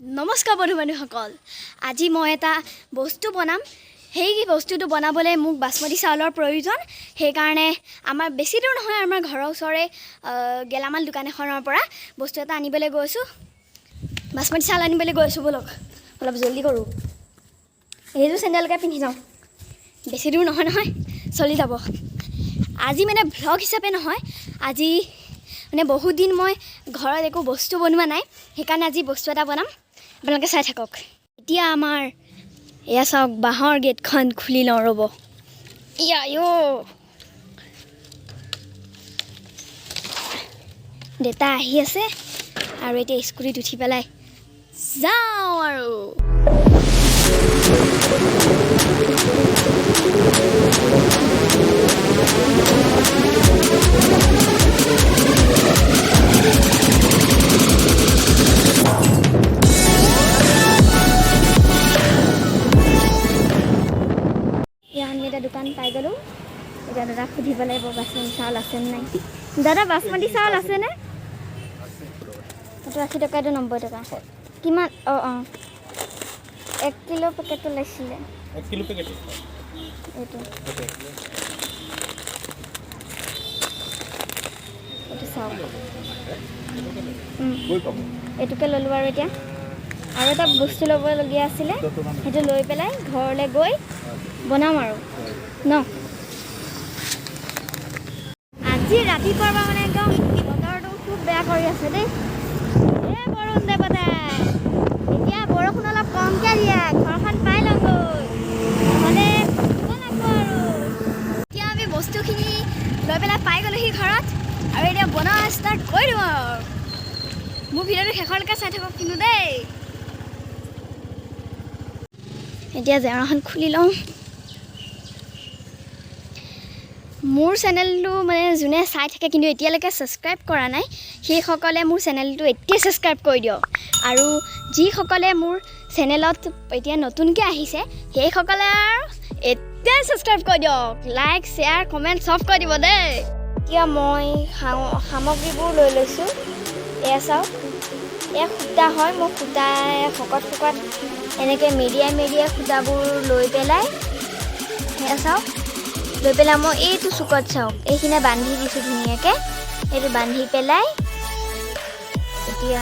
নমস্কাৰ বন্ধু বান্ধৱীসকল, আজি মই এটা বস্তু বনাম। সেই বস্তুটো বনাবলৈ মোক বাসমতি চাউলৰ প্ৰয়োজন। সেইকাৰণে আমাৰ বেছি দূৰ নহয়, আমাৰ ঘৰৰ ওচৰৰে গেলামাল দোকান এখনৰ পৰা বস্তু এটা আনিবলৈ গৈছোঁ। বাসমতি চাউল আনিবলৈ গৈছোঁ, ব'লক অলপ জলদি কৰোঁ। এইযোৰ চেণ্ডেলকে পিন্ধি যাওঁ, বেছি দূৰ নহয় নহয়, চলি যাব। আজি মানে ভ্লগ হিচাপে নহয়, আজি মানে বহুত দিন মই ঘৰত একো বস্তু বনোৱা নাই, সেইকাৰণে আজি বস্তু এটা বনাম। আপোনালোকে চাই থাকক। এতিয়া আমাৰ এয়া চাওক, বাঁহৰ গেটখন খুলি লওঁ, ৰ'ব। দেউতা আহি আছে আৰু এতিয়া স্কুটিত উঠি পেলাই যাওঁ আৰু। আমি এটা দোকান পাই গ'লোঁ। এতিয়া দাদাক সুধিব লাগিব বাসমতি চাউল আছে নাই। দাদা, বাসমতি চাউল আছেনে? এইটো 80 টকা, এইটো 90 টকা। কিমান? অঁ 1 কিলো পেকেটটো লাগিছিলে। 1 কিলো পেকেট এইটো চাওক, এইটোকে ল'লোঁ। আৰু এতিয়া আৰু এটা বস্তু ল'বলগীয়া আছিলে, সেইটো লৈ পেলাই ঘৰলৈ গৈ বনাম আৰু ন। আজি ৰাতিপুৱাৰ পৰা মানে একদম বতৰটো খুব বেয়া কৰি আছে দেই। বৰষুণ দেৱতাই এতিয়া বৰষুণ অলপ কমকৈ দিয়ে, ঘৰখন পাই ল'গৈ, নহ'লে দিব লাগিব আৰু। এতিয়া আমি বস্তুখিনি লৈ পেলাই পাই গ'লোহি ঘৰত, আৰু এতিয়া বনোৱা ষ্টাৰ্ট কৰি দিওঁ আৰু। মোৰ ভিডিঅ'টো শেষলৈকে চাই থাকক কিন্তু দেই। এতিয়া জেওৰাখন খুলি লওঁ। মোৰ চেনেলটো মানে যোনে চাই থাকে কিন্তু এতিয়ালৈকে ছাবস্ক্ৰাইব কৰা নাই, সেইসকলে মোৰ চেনেলটো এতিয়াই ছাবস্ক্ৰাইব কৰি দিয়ক। আৰু যিসকলে মোৰ চেনেলত এতিয়া নতুনকৈ আহিছে, সেইসকলে আৰু এতিয়াই ছাবস্ক্ৰাইব কৰি দিয়ক। লাইক, শ্বেয়াৰ, কমেণ্ট চব কৰি দিব দেই। এতিয়া মই সামগ্ৰীবোৰ লৈ লৈছোঁ। এয়া চাওক, এয়া সূতা হয়। মই সূতা শকত এনেকৈ মেৰিয়াই সূতাবোৰ লৈ পেলাই, এয়া চাওক, লৈ পেলাই মই এইটো চুকত চাওক, এইখিনি বান্ধি দিছোঁ ধুনীয়াকৈ। এইটো বান্ধি পেলাই এতিয়া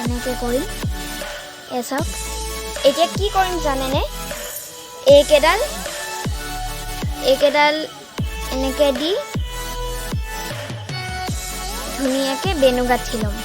এনেকৈ কৰিম। এয়া চাওক, এতিয়া কি কৰিম জানেনে? এইকেইডাল এনেকৈ দি ধুনীয়াকৈ বেনু গাঁঠি ল'ম।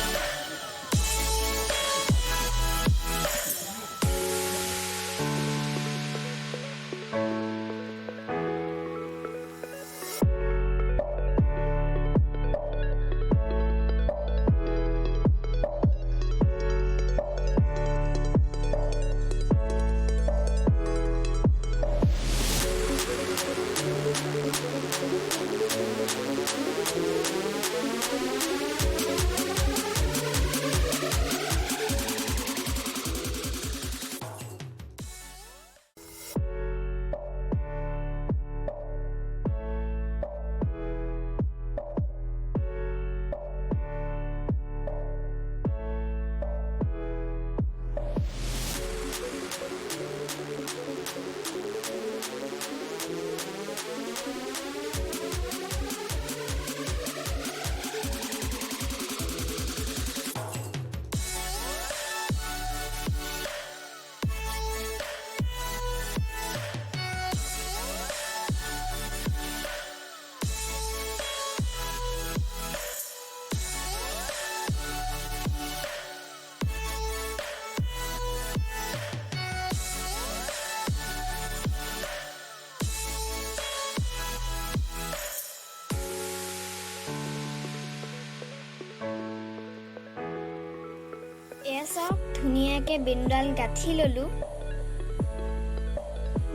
এয়া চাওক, ধুনীয়াকৈ বেনুডাল গাঁঠি ল'লোঁ।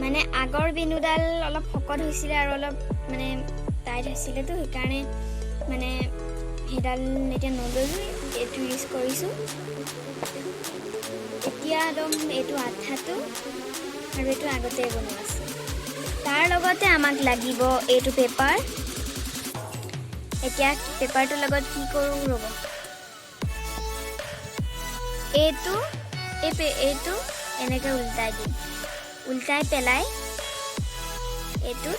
মানে আগৰ বেনুডাল অলপ শকত হৈছিলে আৰু অলপ মানে টাইট হৈছিলেতো, সেইকাৰণে মানে সেইডাল এতিয়া নল'লোঁ, এইটো ইউজ কৰিছোঁ। এতিয়া একদম এইটো আঠাটো আৰু এইটো আগতে বনোৱা আছে। তাৰ লগতে আমাক লাগিব এইটো পেপাৰ। এতিয়া পেপাৰটোৰ লগত কি কৰোঁ ৰ'ব। এইটো এনেকৈ উল্টাই দিম উল্টাই পেলাই এইটো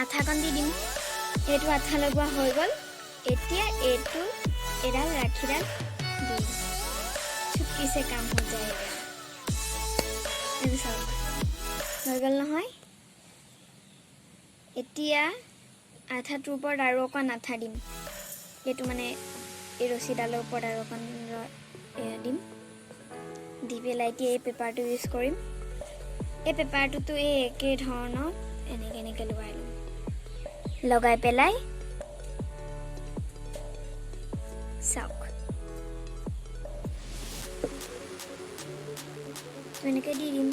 আঠাকণ দি দিম এইটো আঠা লগোৱা হৈ গ'ল এতিয়া এইটো এডাল ৰাখীডাল দিম চুটকি সে কাম হৈ যায়গা এইটো চাওক হৈ গ'ল নহয় এতিয়া আঠাটোৰ ওপৰত আৰু অকণ আঠা দিম এইটো মানে এই ৰছীডালৰ ওপৰত আৰু অকণ দিম দি পেলাই এতিয়া এই পেপাৰটো ইউজ কৰিম এই পেপাৰটোতো এই একে ধৰণৰ এনেকৈ লগাই ল'ম লগাই পেলাই চাওক এনেকৈ দি দিম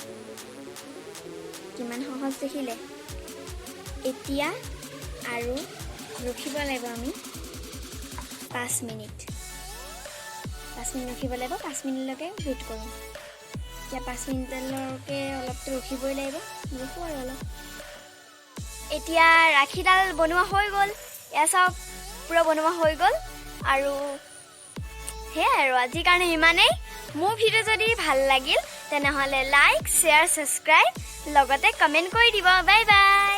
কিমান সহজ দেখিলে এতিয়া আৰু ৰখিব লাগিব আমি 5 মিনিট ৰখিব লাগিব 5 মিনিটলৈকে ৱেইট কৰোঁ এতিয়া 5 মিনিটলৈকে অলপতো ৰখিবই লাগিব ৰখোঁ আৰু অলপ এতিয়া ৰাখীডাল বনোৱা হৈ গ'ল এয়া চাওক পূৰা বনোৱা হৈ গ'ল আৰু সেয়াই আৰু আজিৰ কাৰণে ইমানেই মোৰ ভিডিঅ' যদি ভাল লাগিল তেনেহ'লে লাইক শ্বেয়াৰ ছাবস্ক্ৰাইব লগতে কমেণ্ট কৰি দিব বাই বাই